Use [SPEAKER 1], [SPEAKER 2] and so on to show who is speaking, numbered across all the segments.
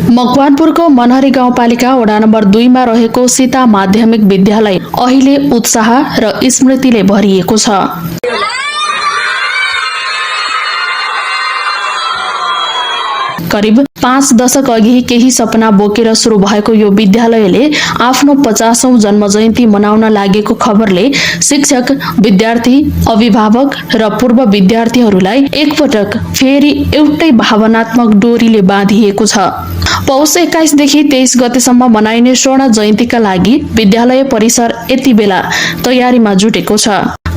[SPEAKER 1] मकवानपुरको मनहरी गाउँपालिका वडा नम्बर 2 मा रहेको सीता माध्यमिक विद्यालय अहिले उत्साह र स्मृतिले भरिएको छ। करिब 5 दशक अघि केही सपना बोकेर सुरु भएको यो विद्यालयले आफ्नो 50औं जन्म जयन्ती मनाउन लागेको खबरले शिक्षक, विद्यार्थी, अभिभावक र पूर्व विद्यार्थीहरूलाई एकपटक फेरि एउटै भावनात्मक डोरीले बाँधिएको छ। पौष 21 देखि 23 गतेसम्म मनाइने स्वर्ण जयन्तीका लागि विद्यालय परिसर यति बेला तयारीमा जुटेको छ।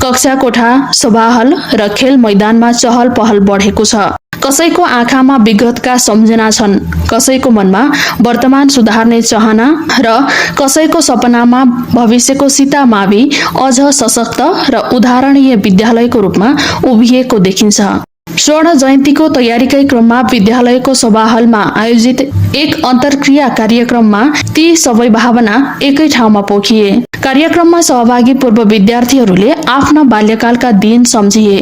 [SPEAKER 1] कक्षा कोठा, सभाहल र खेल मैदानमा चहल पहल बढेको छ। कसैको आँखामा विगतका सम्झना छन्, कसैको मनमा वर्तमान सुधार्ने चाहना र कसैको सपनामा भविष्यको सीता मावि अझ सशक्त र उदाहरणीय विद्यालयको रूपमा उभिएको देखिन्छ। स्वर्ण जयन्तीको तयारीकै क्रममा विद्यालयको सभाहलमा आयोजित एक अन्तर्क्रिया कार्यक्रममा ती सबै भावना एकै ठाउँमा पोखिए। कार्यक्रममा सहभागी पूर्व विद्यार्थीहरूले आफ्ना बाल्यकालका दिन सम्झिए,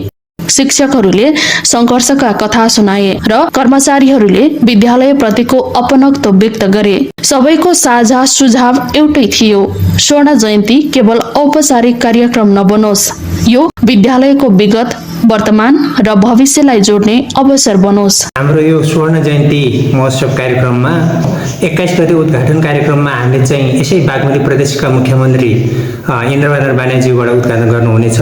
[SPEAKER 1] शिक्षकहरूले संघर्षका कथा सुनाए र कर्मचारीहरूले विद्यालय प्रतिको अपनत्व व्यक्त गरे। सबैको साझा सुझाव एउटै थियो, स्वर्ण जयन्ती केवल औपचारिक कार्यक्रम नबनोस्, यो विद्यालयको विगत, वर्तमान र भविष्यलाई जोड्ने अवसर बनोस्।
[SPEAKER 2] हाम्रो यो स्वर्ण जयन्ती महोत्सव कार्यक्रममा 21 गते उद्घाटन कार्यक्रममा हामीले चाहिँ यसै बागमती प्रदेशका मुख्यमन्त्री इन्द्रबहादुर बानियाज्यूबाट उद्घाटन गर्नुहुनेछ।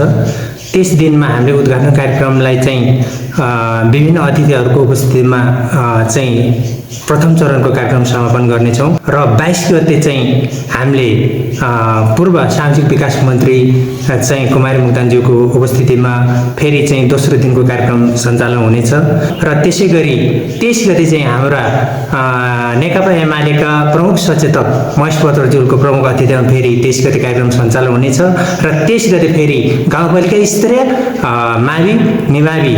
[SPEAKER 2] त्यस दिनमा हामीले उद्घाटन कार्यक्रमलाई चाहिँ विभिन्न अतिथिहरूको उपस्थितिमा चाहिँ प्रथम चरणको कार्यक्रम समापन गर्नेछौँ र 22 गते चाहिँ हामीले पूर्व सामाजिक विकास मन्त्री चाहिँ कुमारी मुक्तानज्यूको उपस्थितिमा फेरि चाहिँ दोस्रो दिनको कार्यक्रम सञ्चालन हुनेछ र त्यसै गरी 23 गते चाहिँ हाम्रा नेकपा एमालेका प्रमुख सचेतक महेश पत्रज्यूको प्रमुख अतिथिमा फेरि 23 गते कार्यक्रम सञ्चालन हुनेछ र 23 गते फेरि गाउँपालिका स्तरीय मावि निमावि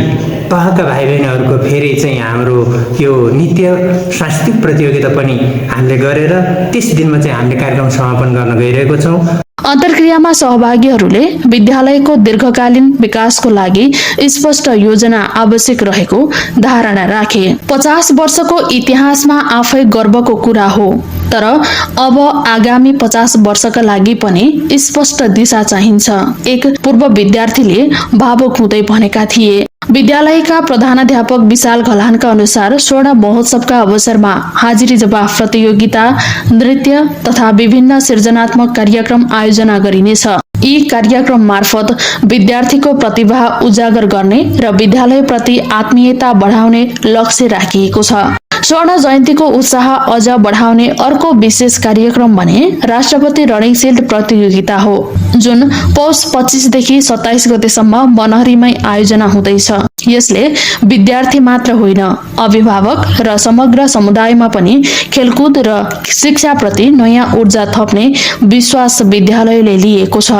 [SPEAKER 2] तहका भाइ बहिनीहरूको फेरि चाहिँ हाम्रो यो नृत्य सांस्कृतिक प्रतियोगिता पनि हामीले गरेर त्यस दिनमा चाहिँ हामीले कार्यक्रम समापन गर्न गइरहेको छौँ।
[SPEAKER 1] अन्तर्क्रियामा सहभागीहरूले विद्यालयको दीर्घकालीन विकासको लागि स्पष्ट योजना आवश्यक रहेको धारणा राखे। 50 वर्षको इतिहासमा आफै गर्वको कुरा हो, तर अब आगामी 50 वर्षका लागि पनि स्पष्ट दिशा चाहिन्छ, एक पूर्व विद्यार्थीले भावुक हुँदै भनेका थिए। विद्यालयका प्रधानाध्यापक विशाल घलानका अनुसार स्वर्ण महोत्सवका अवसरमा हाजिरी जवाफ प्रतियोगिता, नृत्य तथा विभिन्न सृजनात्मक कार्यक्रम आयोजना गरिनेछ। यी कार्यक्रम मार्फत विद्यार्थीको प्रतिभा उजागर गर्ने र विद्यालयप्रति आत्मीयता बढाउने लक्ष्य राखिएको छ। स्वर्ण जयन्तीको उत्साह अझ बढाउने अर्को विशेष कार्यक्रम भने राष्ट्रपति रनिङ सिल्ड प्रतियोगिता हो, जुन पौष 25 देखि 27 गतेसम्म मनहरीमै आयोजना हुँदैछ। यसले विद्यार्थी मात्र होइन, अभिभावक र समग्र समुदायमा पनि खेलकुद र शिक्षाप्रति नयाँ ऊर्जा थप्ने विश्वास विद्यालयले लिएको छ।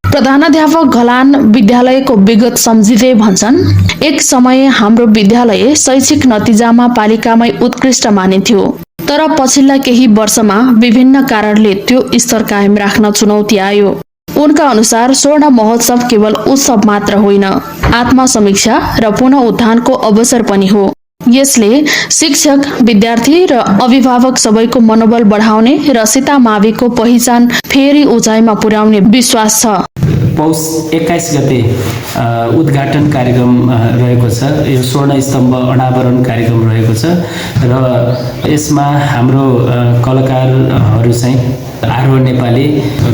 [SPEAKER 1] प्रधानाध्यापक घलान विद्यालयको विगत सम्झिँदै भन्छन्, एक समय हाम्रो विद्यालय शैक्षिक नतिजामा पालिकामै उत्कृष्ट मानिन्थ्यो, तर पछिल्ला केही वर्षमा विभिन्न कारणले त्यो स्तर कायम राख्न चुनौती आयो। उनका अनुसार स्वर्ण महोत्सव केवल उत्सव मात्र होइन, आत्मसमीक्षा र पुनः उत्थानको अवसर पनि हो। यसले शिक्षक, विद्यार्थी र अभिभावक सबैको मनोबल बढाउने र सीता माविको पहिचान फेरि उचाइमा पुर्याउने विश्वास छ।
[SPEAKER 3] पौष 21 गते उद्घाटन कार्यक्रम रहेको छ। यो स्वर्ण स्तम्भ अनावरण कार्यक्रम रहेको छ र यसमा हाम्रो कलाकारहरू चाहिँ आरोह नेपाली,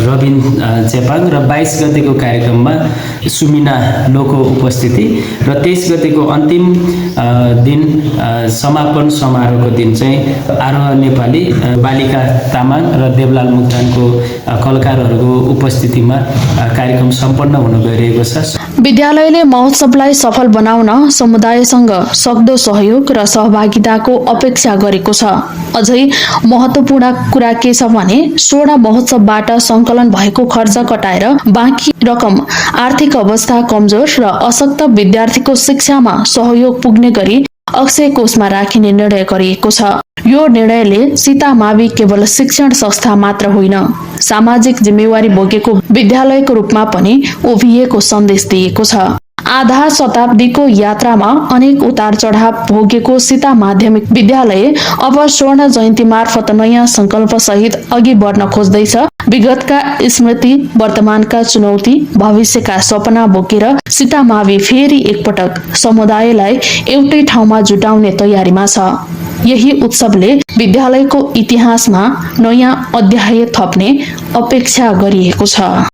[SPEAKER 3] रबिन चेपाङ र 22 गतेको कार्यक्रममा सुमिना लोको उपस्थिति र 23 गतेको अन्तिम दिन समापन समारोहको दिन चाहिँ आरोह नेपाली, बालिका तामाङ र देवलाल मुक्तानको कलाकारहरूको उपस्थितिमा कार्यक्रम सम्पन्न हुन गइरहेको छ।
[SPEAKER 1] विद्यालयले महोत्सवलाई सफल बनाउन समुदायसँग सक्दो सहयोग र सहभागिताको अपेक्षा गरेको छ। अझै महत्त्वपूर्ण कुरा के छ भने स्वर्ण महोत्सवबाट सङ्कलन भएको खर्च कटाएर बाँकी रकम आर्थिक अवस्था कमजोर र अशक्त विद्यार्थीको शिक्षामा सहयोग पुग्ने गरी अक्षय कोषमा राखिने निर्णय गरिएको छ। यो निर्णयले सीता मावि केवल शिक्षण संस्था मात्र होइन, सामाजिक जिम्मेवारी बोकेको विद्यालयको रूपमा पनि उभिएको सन्देश दिएको छ। आधा शताब्दीको यात्रामा अनेक उतार चढाव भोगेको सीता माध्यमिक विद्यालय अब स्वर्ण जयन्ती मार्फत नयाँ संकल्प सहित अघि बढ्न खोज्दैछ। विगतका स्मृति, वर्तमानका चुनौती, भविष्यका सपना बोकेर सीतामावि फेरि एकपटक समुदायलाई एउटै ठाउँमा जुटाउने तयारीमा छ। यही उत्सवले विद्यालयको इतिहासमा नयाँ अध्याय थप्ने अपेक्षा गरिएको छ।